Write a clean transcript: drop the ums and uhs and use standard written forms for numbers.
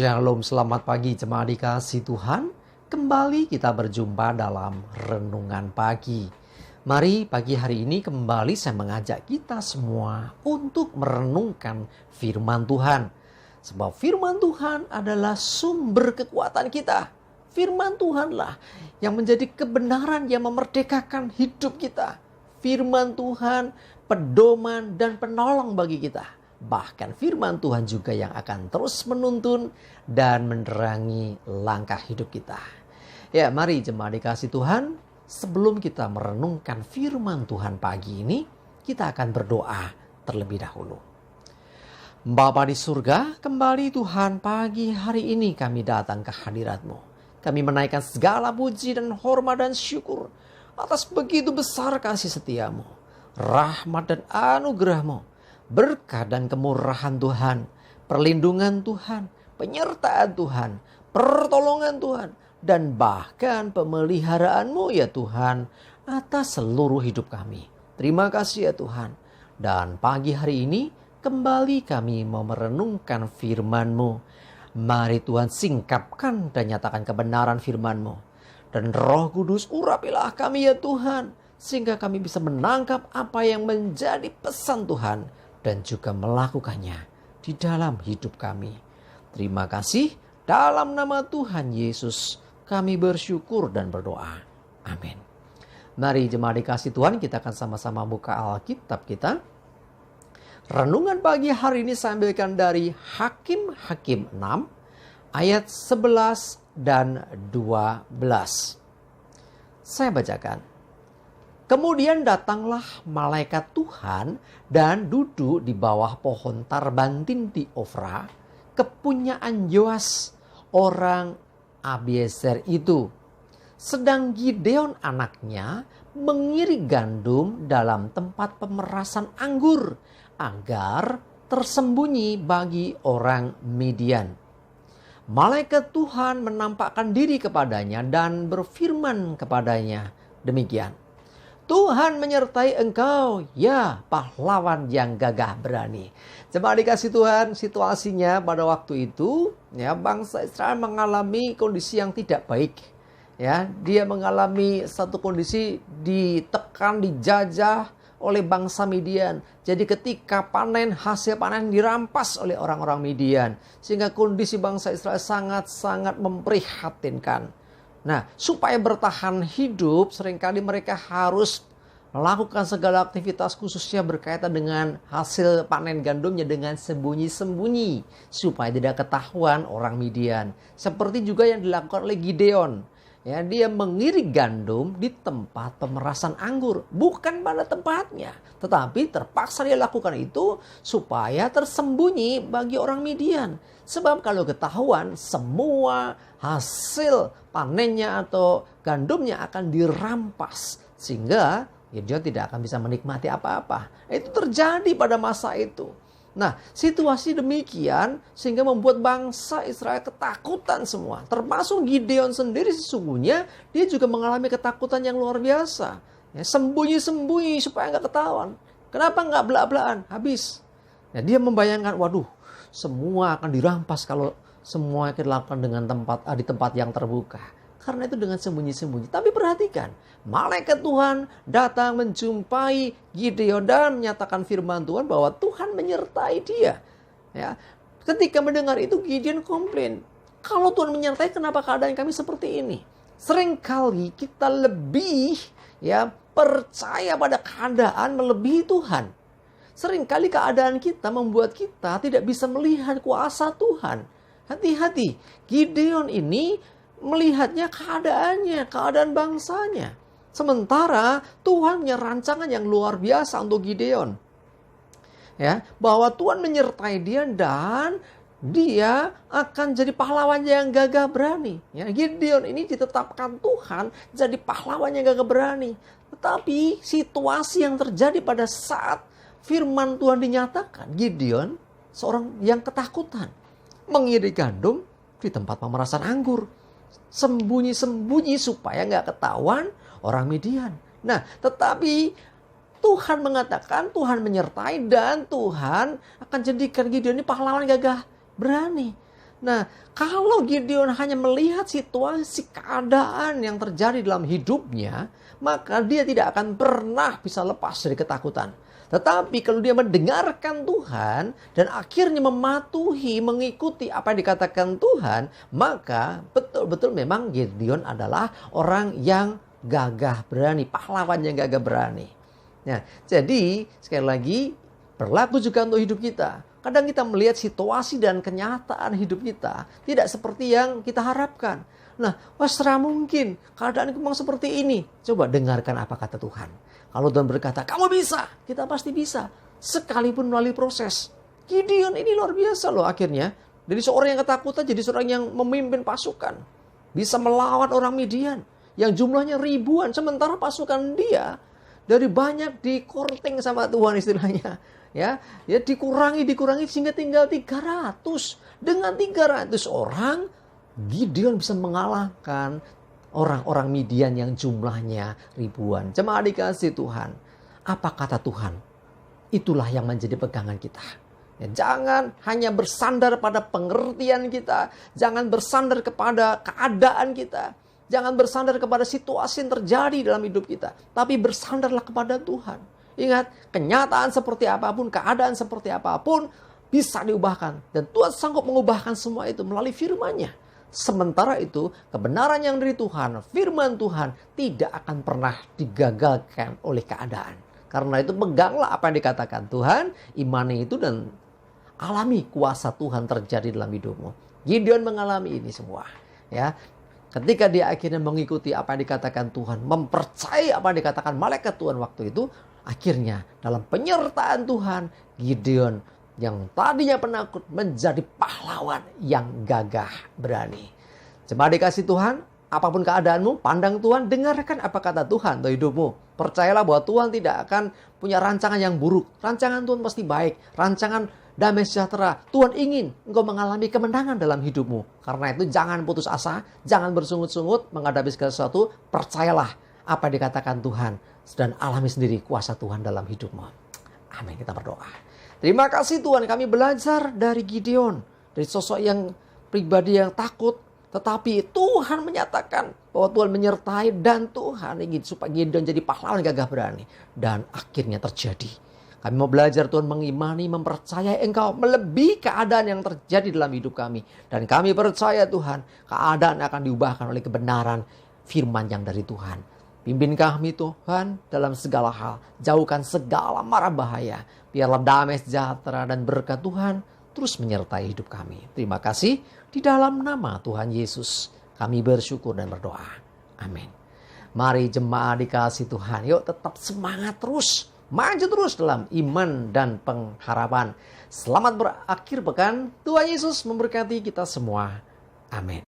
Shalom, selamat pagi jemaat dikasih Tuhan. Kembali kita berjumpa dalam renungan pagi. Mari pagi hari ini kembali saya mengajak kita semua untuk merenungkan firman Tuhan. Sebab firman Tuhan adalah sumber kekuatan kita. Firman Tuhanlah yang menjadi kebenaran yang memerdekakan hidup kita. Firman Tuhan pedoman dan penolong bagi kita. Bahkan firman Tuhan juga yang akan terus menuntun dan menerangi langkah hidup kita. Ya, mari jemaat dikasih Tuhan, sebelum kita merenungkan firman Tuhan pagi ini, kita akan berdoa terlebih dahulu. Bapa di surga, kembali Tuhan pagi hari ini kami datang ke hadirat-Mu. Kami menaikkan segala puji dan hormat dan syukur atas begitu besar kasih setia-Mu, rahmat dan anugerah-Mu, berkat dan kemurahan Tuhan, perlindungan Tuhan, penyertaan Tuhan, pertolongan Tuhan, dan bahkan pemeliharaan-Mu ya Tuhan atas seluruh hidup kami. Terima kasih ya Tuhan. Dan pagi hari ini kembali kami mau merenungkan firman-Mu. Mari Tuhan singkapkan dan nyatakan kebenaran firman-Mu. Dan Roh Kudus urapilah kami ya Tuhan, sehingga kami bisa menangkap apa yang menjadi pesan Tuhan dan juga melakukannya di dalam hidup kami. Terima kasih, dalam nama Tuhan Yesus kami bersyukur dan berdoa. Amin. Mari jemaat dikasih Tuhan, kita akan sama-sama buka Alkitab kita. Renungan pagi hari ini saya ambilkan dari Hakim-Hakim 6 ayat 11 dan 12. Saya bacakan. Kemudian datanglah malaikat Tuhan dan duduk di bawah pohon tarbantin di Ofra, kepunyaan Yoas orang Abiezer itu. Sedang Gideon anaknya mengirik gandum dalam tempat pemerasan anggur agar tersembunyi bagi orang Midian. Malaikat Tuhan menampakkan diri kepadanya dan berfirman kepadanya demikian. Tuhan menyertai engkau, ya pahlawan yang gagah berani. Jemaat dikasih Tuhan, situasinya pada waktu itu, ya bangsa Israel mengalami kondisi yang tidak baik. Ya, dia mengalami satu kondisi ditekan, dijajah oleh bangsa Midian. Jadi ketika panen, hasil panen dirampas oleh orang-orang Midian, sehingga kondisi bangsa Israel sangat-sangat memprihatinkan. Nah, supaya bertahan hidup, seringkali mereka harus melakukan segala aktivitas khususnya berkaitan dengan hasil panen gandumnya dengan sembunyi-sembunyi, supaya tidak ketahuan orang Midian. Seperti juga yang dilakukan oleh Gideon. Ya, dia mengirik gandum di tempat pemerasan anggur, bukan pada tempatnya, tetapi terpaksa dia lakukan itu supaya tersembunyi bagi orang Midian. Sebab kalau ketahuan, semua hasil panennya atau gandumnya akan dirampas, sehingga dia tidak akan bisa menikmati apa-apa. Itu terjadi pada masa itu. Nah, situasi demikian sehingga membuat bangsa Israel ketakutan semua. Termasuk Gideon sendiri sesungguhnya dia juga mengalami ketakutan yang luar biasa. Ya, sembunyi-sembunyi supaya nggak ketahuan. Kenapa nggak belak-belakan? Habis. Nah, dia membayangkan, waduh, semua akan dirampas kalau semua dilakukan dengan di tempat yang terbuka. Karena itu dengan sembunyi-sembunyi. Tapi perhatikan, malaikat Tuhan datang menjumpai Gideon dan menyatakan firman Tuhan bahwa Tuhan menyertai dia. Ya, ketika mendengar itu Gideon komplain, kalau Tuhan menyertai kenapa keadaan kami seperti ini? Seringkali kita lebih percaya pada keadaan melebihi Tuhan. Seringkali keadaan kita membuat kita tidak bisa melihat kuasa Tuhan. Hati-hati, Gideon ini melihatnya keadaannya, keadaan bangsanya. Sementara Tuhan punya rancangan yang luar biasa untuk Gideon. Ya, bahwa Tuhan menyertai dia dan dia akan jadi pahlawan yang gagah berani. Ya, Gideon ini ditetapkan Tuhan jadi pahlawan yang gagah berani. Tetapi situasi yang terjadi pada saat firman Tuhan dinyatakan, Gideon seorang yang ketakutan, mengirik gandum di tempat pemerasan anggur. Sembunyi-sembunyi supaya nggak ketahuan orang Midian. Nah, tetapi Tuhan mengatakan, Tuhan menyertai dan Tuhan akan jadikan Gideon ini pahlawan gagah berani. Nah, kalau Gideon hanya melihat situasi keadaan yang terjadi dalam hidupnya, maka dia tidak akan pernah bisa lepas dari ketakutan. Tetapi kalau dia mendengarkan Tuhan dan akhirnya mematuhi, mengikuti apa yang dikatakan Tuhan, maka betul-betul memang Gideon adalah orang yang gagah berani, pahlawan yang gagah berani. Nah, jadi sekali lagi berlaku juga untuk hidup kita. Kadang kita melihat situasi dan kenyataan hidup kita tidak seperti yang kita harapkan. Nah, wasra mungkin keadaan memang seperti ini. Coba dengarkan apa kata Tuhan. Kalau Tuhan berkata, kamu bisa, kita pasti bisa. Sekalipun melalui proses. Gideon ini luar biasa loh akhirnya. Dari seorang yang ketakutan jadi seorang yang memimpin pasukan. Bisa melawan orang Midian yang jumlahnya ribuan. Sementara pasukan dia dari banyak dikorting sama Tuhan istilahnya. Ya dikurangi sehingga tinggal 300. Dengan 300 orang, Gideon bisa mengalahkan orang-orang Midian yang jumlahnya ribuan. Jemaat dikasih Tuhan, apa kata Tuhan? Itulah yang menjadi pegangan kita. Ya, jangan hanya bersandar pada pengertian kita, jangan bersandar kepada keadaan kita, jangan bersandar kepada situasi yang terjadi dalam hidup kita, tapi bersandarlah kepada Tuhan. Ingat, kenyataan seperti apapun, keadaan seperti apapun bisa diubahkan. Dan Tuhan sanggup mengubahkan semua itu melalui firman-Nya. Sementara itu, kebenaran yang dari Tuhan, firman Tuhan tidak akan pernah digagalkan oleh keadaan. Karena itu peganglah apa yang dikatakan Tuhan, imani itu dan alami kuasa Tuhan terjadi dalam hidupmu. Gideon mengalami ini semua. Ya, ketika dia akhirnya mengikuti apa yang dikatakan Tuhan, mempercayai apa yang dikatakan malaikat Tuhan waktu itu, akhirnya dalam penyertaan Tuhan, Gideon yang tadinya penakut menjadi pahlawan yang gagah berani. Jemaat dikasih Tuhan, apapun keadaanmu, pandang Tuhan, dengarkan apa kata Tuhan untuk hidupmu. Percayalah bahwa Tuhan tidak akan punya rancangan yang buruk. Rancangan Tuhan pasti baik. Rancangan damai sejahtera. Tuhan ingin engkau mengalami kemenangan dalam hidupmu. Karena itu jangan putus asa, jangan bersungut-sungut menghadapi segala sesuatu. Percayalah apa yang dikatakan Tuhan dan alami sendiri kuasa Tuhan dalam hidupmu. Amin. Kita berdoa. Terima kasih Tuhan, kami belajar dari Gideon, dari sosok yang pribadi yang takut, tetapi Tuhan menyatakan bahwa Tuhan menyertai dan Tuhan ingin supaya Gideon jadi pahlawan gagah berani. Dan akhirnya terjadi. Kami mau belajar Tuhan mengimani, mempercayai Engkau melebihi keadaan yang terjadi dalam hidup kami. Dan kami percaya Tuhan, keadaan akan diubahkan oleh kebenaran firman yang dari Tuhan. Pimpin kami Tuhan dalam segala hal. Jauhkan segala mara bahaya. Biarlah damai sejahtera dan berkat Tuhan terus menyertai hidup kami. Terima kasih di dalam nama Tuhan Yesus. Kami bersyukur dan berdoa. Amin. Mari jemaat dikasih Tuhan. Yuk tetap semangat terus. Maju terus dalam iman dan pengharapan. Selamat berakhir pekan. Tuhan Yesus memberkati kita semua. Amin.